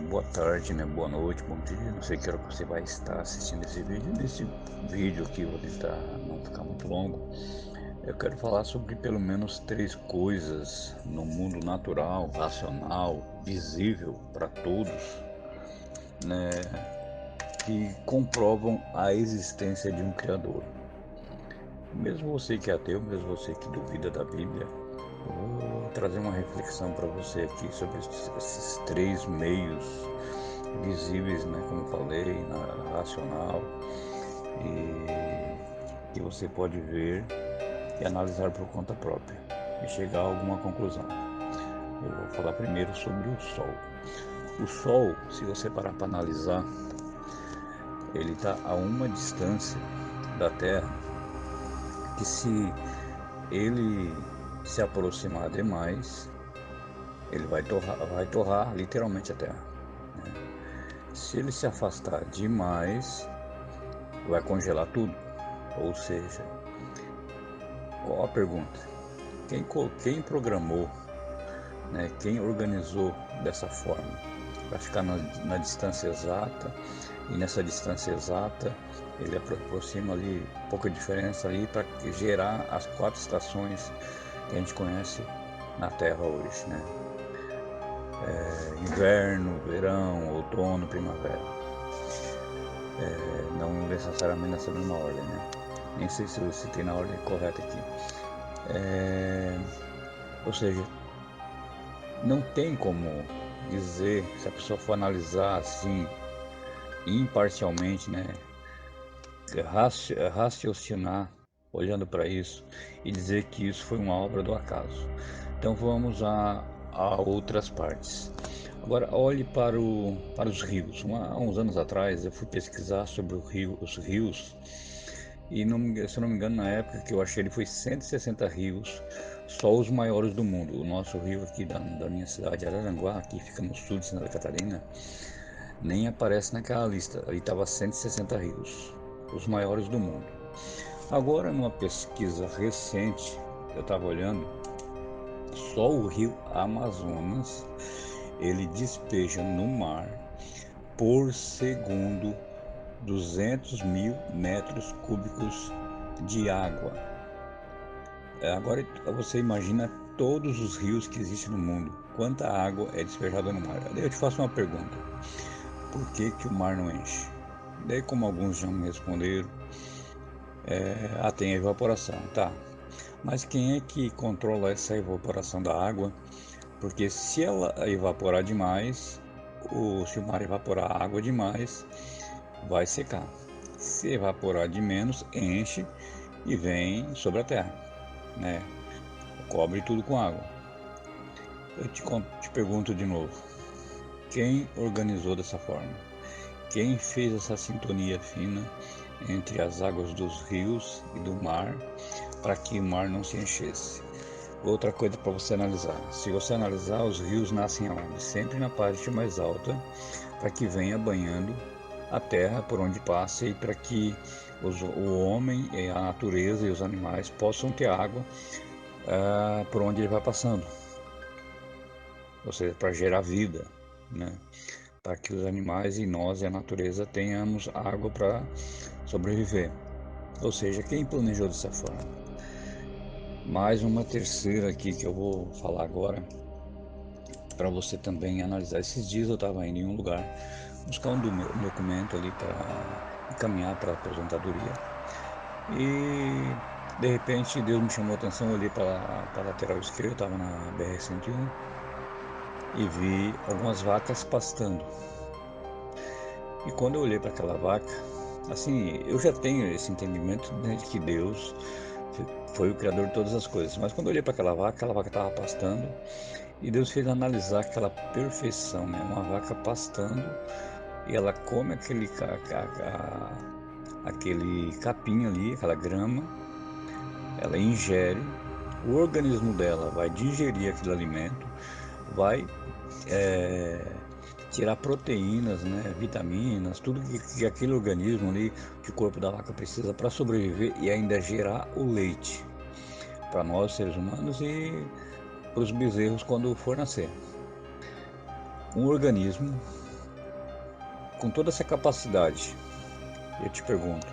Boa tarde, né? Boa noite, bom dia. Não sei que hora que você vai estar assistindo esse vídeo. Nesse vídeo aqui, eu vou tentar não ficar muito longo. Eu quero falar sobre pelo menos três coisas no mundo natural, racional, visível para todos, né? Que comprovam a existência de um Criador. Mesmo você que é ateu, mesmo você que duvida da Bíblia, eu vou trazer uma reflexão para você aqui sobre esses três meios visíveis, né, como eu falei, na racional, e que você pode ver e analisar por conta própria e chegar a alguma conclusão. Eu vou falar primeiro sobre o Sol. O Sol, se você parar para analisar, ele está a uma distância da Terra que, se ele se aproximar demais, ele vai torrar literalmente a Terra, né? Se ele se afastar demais, vai congelar tudo. Ou seja, qual a pergunta? Quem programou, né? Quem organizou dessa forma? Para ficar na distância exata, e nessa distância exata ele aproxima ali pouca diferença ali para gerar as quatro estações que a gente conhece na Terra hoje, né? Inverno, verão, outono, primavera. Não necessariamente nessa mesma ordem, né? Nem sei se eu citei na ordem correta aqui. Ou seja, não tem como dizer, se a pessoa for analisar assim, imparcialmente, né? Raciocinar olhando para isso e dizer que isso foi uma obra do acaso. Então vamos a outras partes. Agora olhe para os rios. Há uns anos atrás eu fui pesquisar sobre os rios e, se eu não me engano, na época que eu achei, ele foi 160 rios, só os maiores do mundo. O nosso rio aqui da minha cidade, Araranguá, que fica no sul de Santa Catarina, nem aparece naquela lista. Ali estava 160 rios, os maiores do mundo. Agora, numa pesquisa recente, eu estava olhando, só o rio Amazonas, ele despeja no mar por segundo 200 mil metros cúbicos de água. Agora você imagina todos os rios que existem no mundo, quanta água é despejada no mar. Daí eu te faço uma pergunta: por que que o mar não enche? Daí, como alguns já me responderam, tem a evaporação, tá? Mas quem é que controla essa evaporação da água? Porque se ela evaporar demais, ou se o mar evaporar água demais, vai secar. Se evaporar de menos, enche e vem sobre a terra, né? Cobre tudo com água. Eu te pergunto de novo: quem organizou dessa forma? Quem fez essa sintonia fina entre as águas dos rios e do mar para que o mar não se enchesse? Outra coisa para você analisar: se você analisar, os rios nascem aonde? Sempre na parte mais alta, para que venha banhando a terra por onde passa e para que o homem, a natureza e os animais possam ter água por onde ele vai passando, ou seja, para gerar vida, né? Para que os animais e nós e a natureza tenhamos água para sobreviver. Ou seja, quem planejou dessa forma? Mais uma terceira aqui que eu vou falar agora, para você também analisar. Esses dias eu estava indo em um lugar buscar um documento ali para encaminhar para a aposentadoria, e de repente Deus me chamou a atenção. Eu olhei para a lateral esquerda, eu estava na BR-101, e vi algumas vacas pastando. E quando eu olhei para aquela vaca, assim, eu já tenho esse entendimento, né, de que Deus foi o criador de todas as coisas. Mas quando eu olhei para aquela vaca estava pastando, e Deus fez analisar aquela perfeição, né? Uma vaca pastando, e ela come aquele capim ali, aquela grama, ela ingere, o organismo dela vai digerir aquele alimento, vai é, tirar proteínas, né, vitaminas, tudo que aquele organismo ali, que o corpo da vaca precisa para sobreviver, e ainda gerar o leite para nós seres humanos e para os bezerros quando for nascer. Um organismo com toda essa capacidade, eu te pergunto,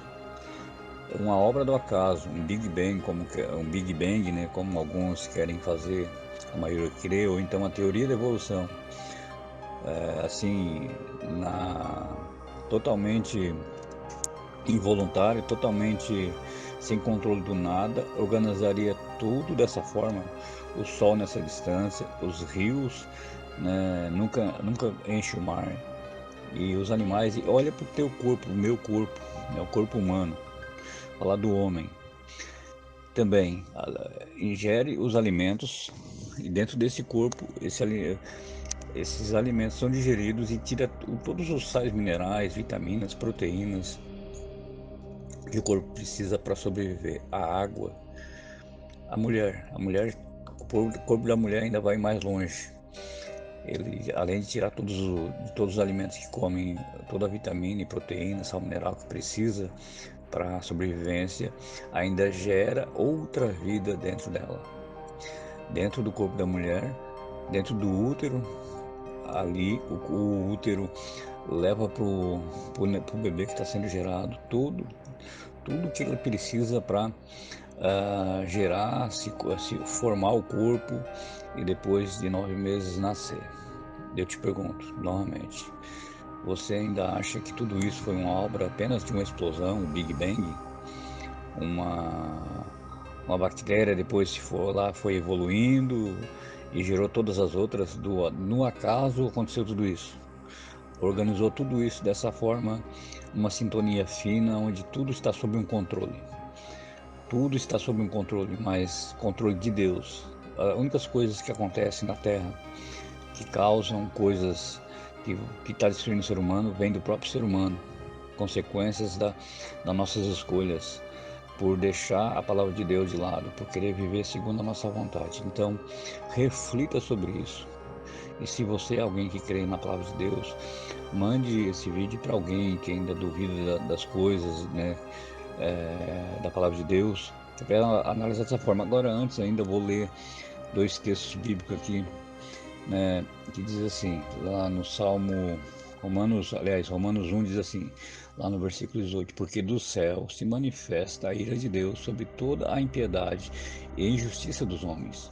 uma obra do acaso, um Big Bang, né, como alguns querem fazer, a maioria crê, ou então a teoria da evolução, assim, totalmente involuntário, totalmente sem controle do nada, organizaria tudo dessa forma, o sol nessa distância, os rios, né, nunca enche o mar, e os animais, e olha para o teu corpo, o meu corpo, né, o corpo humano, falar do homem, também ingere os alimentos, e dentro desse corpo, esses alimentos são digeridos e tira todos os sais minerais, vitaminas, proteínas que o corpo precisa para sobreviver. A água, o corpo da mulher ainda vai mais longe. Ele, além de tirar de todos os alimentos que comem, toda a vitamina e proteína, sal mineral que precisa para a sobrevivência, ainda gera outra vida dentro dela. Dentro do corpo da mulher, dentro do útero, ali o útero leva pro bebê que está sendo gerado tudo que ele precisa para gerar, se formar o corpo e depois de 9 meses nascer. Eu te pergunto novamente, você ainda acha que tudo isso foi uma obra apenas de uma explosão, um Big Bang? Uma, uma bactéria depois se for lá, foi evoluindo e gerou todas as outras, no acaso aconteceu tudo isso. Organizou tudo isso dessa forma, uma sintonia fina, onde tudo está sob um controle. Tudo está sob um controle, mas controle de Deus. As únicas coisas que acontecem na Terra, que causam coisas que está destruindo o ser humano, vem do próprio ser humano. Consequências das nossas escolhas, por deixar a palavra de Deus de lado, por querer viver segundo a nossa vontade. Então, reflita sobre isso. E se você é alguém que crê na palavra de Deus, mande esse vídeo para alguém que ainda duvida das coisas, né, da palavra de Deus, para analisar dessa forma. Agora, antes ainda, vou ler 2 textos bíblicos aqui, né, que diz assim, lá no Salmo, Romanos 1 diz assim, lá no versículo 18, porque do céu se manifesta a ira de Deus sobre toda a impiedade e injustiça dos homens,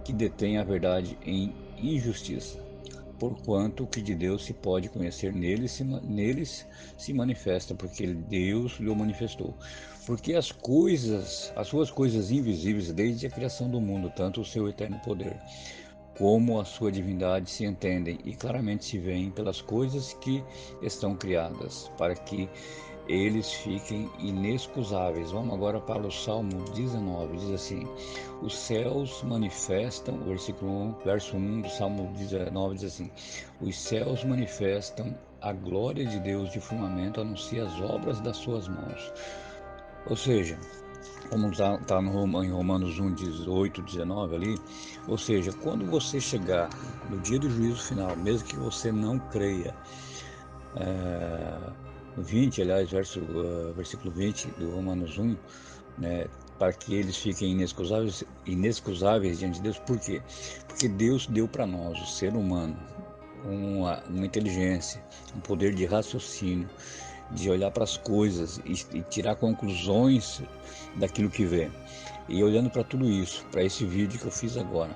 que detêm a verdade em injustiça. Porquanto o que de Deus se pode conhecer neles se manifesta, porque Deus lhe manifestou. Porque as suas coisas invisíveis desde a criação do mundo, tanto o seu eterno poder como a sua divindade se entendem e claramente se veem pelas coisas que estão criadas, para que eles fiquem inexcusáveis. Vamos agora para o Salmo 19, diz assim: os céus manifestam, verso 1 do Salmo 19 diz assim: os céus manifestam a glória de Deus, de firmamento anuncia as obras das suas mãos. Ou seja, como está em Romanos 1, 18, 19 ali, ou seja, quando você chegar no dia do juízo final, mesmo que você não creia, no 20, aliás, versículo 20 do Romanos 1, né, para que eles fiquem inexcusáveis diante de Deus, por quê? Porque Deus deu para nós, o ser humano, uma inteligência, um poder de raciocínio, de olhar para as coisas e tirar conclusões daquilo que vê. E olhando para tudo isso, para esse vídeo que eu fiz agora,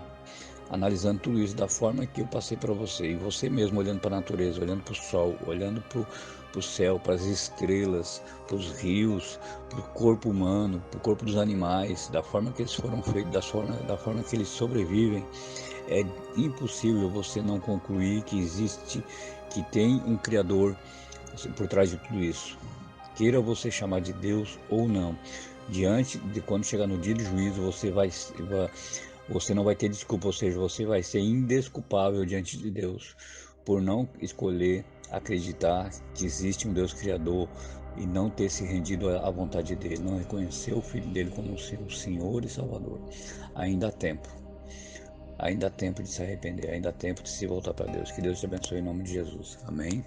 analisando tudo isso da forma que eu passei para você, e você mesmo olhando para a natureza, olhando para o sol, olhando para o céu, para as estrelas, para os rios, para o corpo humano, para o corpo dos animais, da forma que eles foram feitos, da forma que eles sobrevivem, é impossível você não concluir que existe, que tem um Criador por trás de tudo isso. Queira você chamar de Deus ou não, diante de quando chegar no dia de juízo, você não vai ter desculpa, ou seja, você vai ser indesculpável diante de Deus por não escolher acreditar que existe um Deus Criador e não ter se rendido à vontade dele, não reconhecer o Filho dele como seu Senhor e Salvador. Ainda há tempo. Ainda há tempo de se arrepender, ainda há tempo de se voltar para Deus. Que Deus te abençoe em nome de Jesus. Amém.